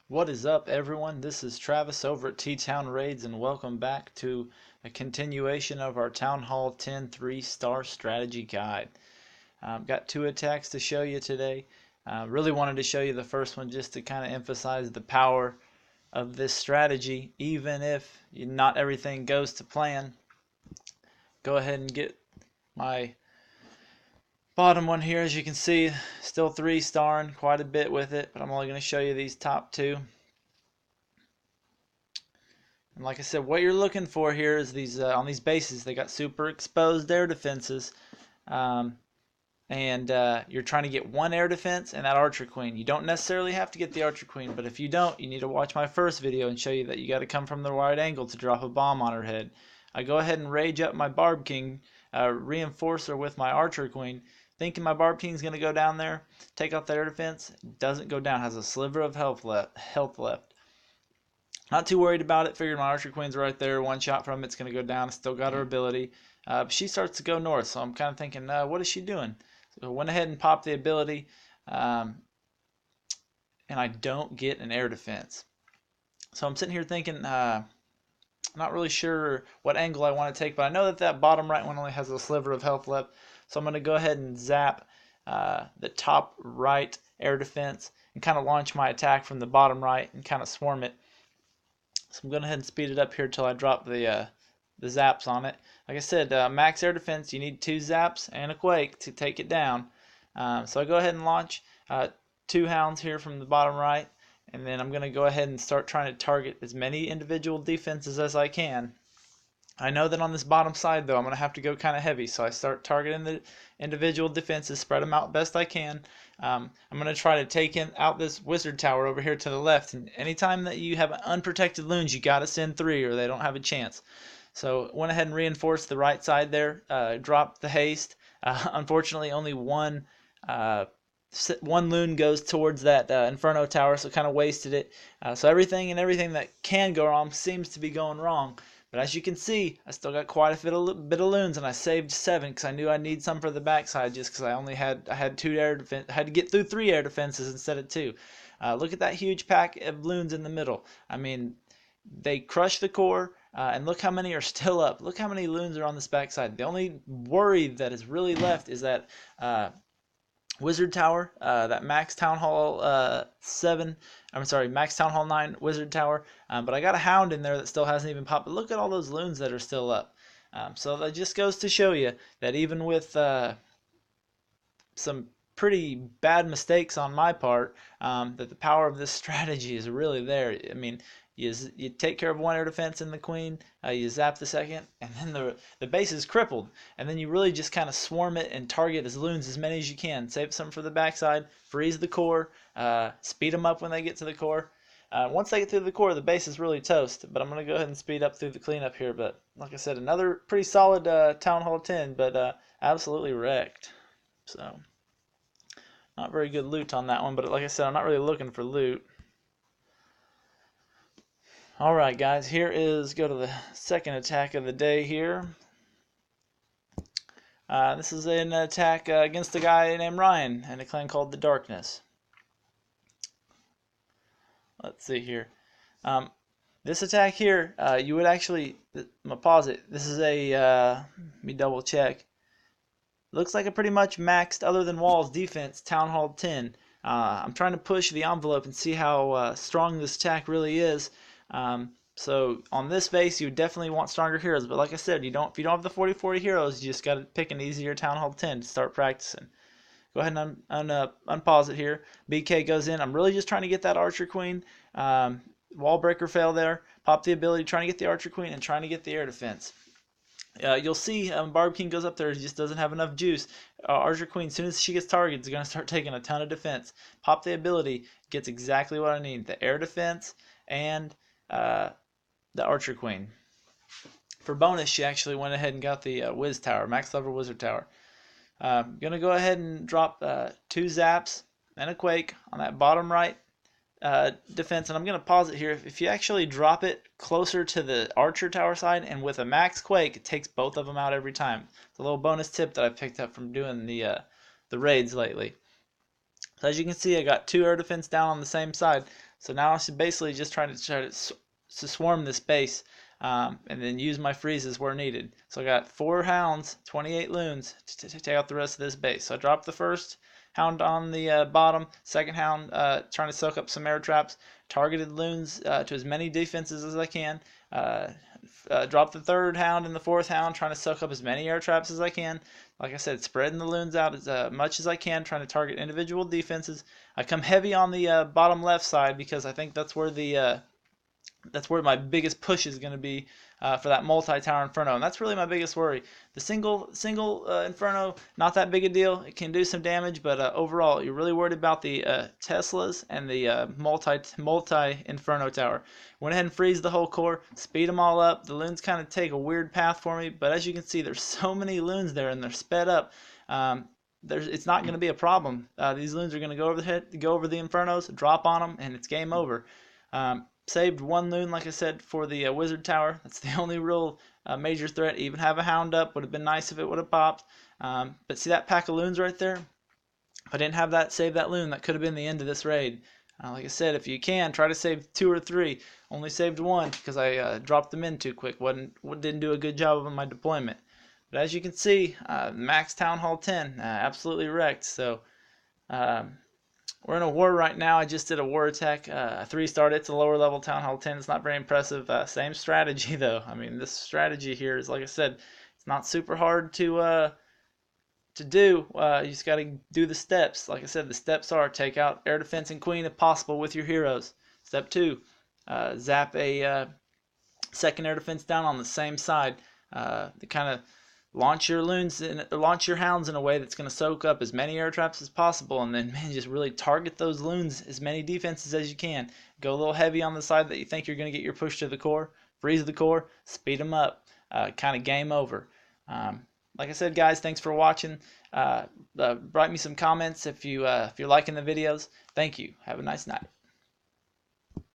What is up, everyone? This is Travis over at T-Town Raids, and welcome back to a continuation of our Town Hall 10 3-star strategy guide. Got two attacks to show you today. Really wanted to show you the first one just to kind of emphasize the power of this strategy, even if not everything goes to plan. Go ahead and get my bottom one here. As you can see, still 3-starring quite a bit with it, but I'm only going to show you these top two. And like I said, what you're looking for here is these on these bases, they got super exposed air defenses, and you're trying to get one air defense and that archer queen. You don't necessarily have to get the archer queen, but if you don't, you need to watch my first video and show you that you got to come from the right angle to drop a bomb on her head. I go ahead and rage up my Barb King, reinforce her with my archer queen, thinking my Barb King's going to go down there, take out the air defense. Doesn't go down, has a sliver of health left. Not too worried about it. Figured my archer queen's right there. One shot from it's going to go down. Still got her ability. But she starts to go north, so I'm kind of thinking, what is she doing? So I went ahead and popped the ability, and I don't get an air defense. So I'm sitting here thinking, not really sure what angle I want to take, but I know that that bottom right one only has a sliver of health left. So I'm going to go ahead and zap the top right air defense and kind of launch my attack from the bottom right and kind of swarm it. So I'm going to go ahead and speed it up here till I drop the zaps on it. Like I said, max air defense, you need 2 zaps and a quake to take it down. So I go ahead and launch 2 hounds here from the bottom right, and then I'm going to go ahead and start trying to target as many individual defenses as I can. I know that on this bottom side, though, I'm going to have to go kind of heavy, so I start targeting the individual defenses, spread them out best I can. I'm going to try to take out this wizard tower over here to the left, and anytime that you have unprotected loons, you got to send 3 or they don't have a chance. So went ahead and reinforced the right side there, dropped the haste. Unfortunately, only one loon goes towards that Inferno tower, so kind of wasted it. So everything that can go wrong seems to be going wrong. But as you can see, I still got quite a bit of loons, and I saved 7 because I knew I'd need some for the backside, just because I had 2 air defense. I had to get through 3 air defenses instead of 2. Look at that huge pack of loons in the middle. I mean, they crushed the core, and look how many are still up. Look how many loons are on this backside. The only worry that is really left is that Wizard Tower, that Max Town Hall Max Town Hall 9 Wizard Tower. But I got a Hound in there that still hasn't even popped. But look at all those loons that are still up. So that just goes to show you that even with some pretty bad mistakes on my part, that the power of this strategy is really there. I mean, you take care of one air defense in the queen, you zap the second, and then the base is crippled. And then you really just kind of swarm it and target as loons as many as you can. Save some for the backside, freeze the core, speed them up when they get to the core. Once they get through the core, the base is really toast. But I'm going to go ahead and speed up through the cleanup here. But like I said, another pretty solid Town Hall 10, but absolutely wrecked. So not very good loot on that one. But like I said, I'm not really looking for loot. Alright guys, go to the second attack of the day here. This is an attack against a guy named Ryan and a clan called the Darkness. Let's see here. This attack here, you would actually, I'm going to pause it. This is a, let me double check. Looks like a pretty much maxed, other than walls, defense, Town Hall 10. I'm trying to push the envelope and see how strong this attack really is. So on this base, you definitely want stronger heroes. But like I said, if you don't have the 40-40 heroes, you just got to pick an easier Town Hall 10 to start practicing. Go ahead and unpause it here. BK goes in. I'm really just trying to get that Archer Queen. Wall breaker fail there. Pop the ability, trying to get the Archer Queen and trying to get the air defense. You'll see Barb King goes up there, he just doesn't have enough juice. Archer Queen, as soon as she gets targeted, is going to start taking a ton of defense. Pop the ability, gets exactly what I need. The air defense and the Archer Queen. For bonus, she actually went ahead and got the Wiz Tower, Max Level Wizard Tower. I'm going to go ahead and drop 2 zaps and a quake on that bottom right defense, and I'm going to pause it here. If you actually drop it closer to the Archer Tower side and with a max quake, it takes both of them out every time. It's a little bonus tip that I picked up from doing the raids lately. So as you can see, I got 2 air defense down on the same side. So now I should basically just try to swarm this base, and then use my freezes where needed. So I got 4 hounds, 28 loons to take out the rest of this base. So I dropped the first hound on the bottom, second hound trying to soak up some air traps, targeted loons to as many defenses as I can, drop the third hound and the fourth hound trying to soak up as many air traps as I can. Like I said, spreading the loons out as much as I can, trying to target individual defenses. I come heavy on the bottom left side because I think that's where my biggest push is going to be for that multi-tower inferno, and that's really my biggest worry. The single inferno, not that big a deal. It can do some damage, but overall, you're really worried about the Teslas and the multi inferno tower. Went ahead and freeze the whole core, speed them all up. The loons kind of take a weird path for me, but as you can see, there's so many loons there, and they're sped up. It's not going to be a problem. These loons are going to go over the infernos, drop on them, and it's game over. Saved 1 loon, like I said, for the wizard tower. That's the only real major threat. Even have a hound up. Would have been nice if it would have popped. But see that pack of loons right there? If I didn't have that, save that loon, that could have been the end of this raid. Like I said, if you can, try to save 2 or 3. Only saved 1 because I dropped them in too quick. Didn't do a good job of my deployment. But as you can see, max Town Hall 10, absolutely wrecked. So we're in a war right now. I just did a war attack, 3-starred. It's a lower level Town Hall 10. It's not very impressive. Same strategy though. I mean, this strategy here is, like I said, it's not super hard to do. You just got to do the steps. Like I said, the steps are take out air defense and queen if possible with your heroes. Step 2, zap a second air defense down on the same side. To kind of launch your hounds in a way that's going to soak up as many air traps as possible, and then just really target those loons, as many defenses as you can. Go a little heavy on the side that you think you're going to get your push to the core, freeze the core, speed them up, kind of game over. Like I said, guys, thanks for watching. Write me some comments if you're liking the videos. Thank you. Have a nice night.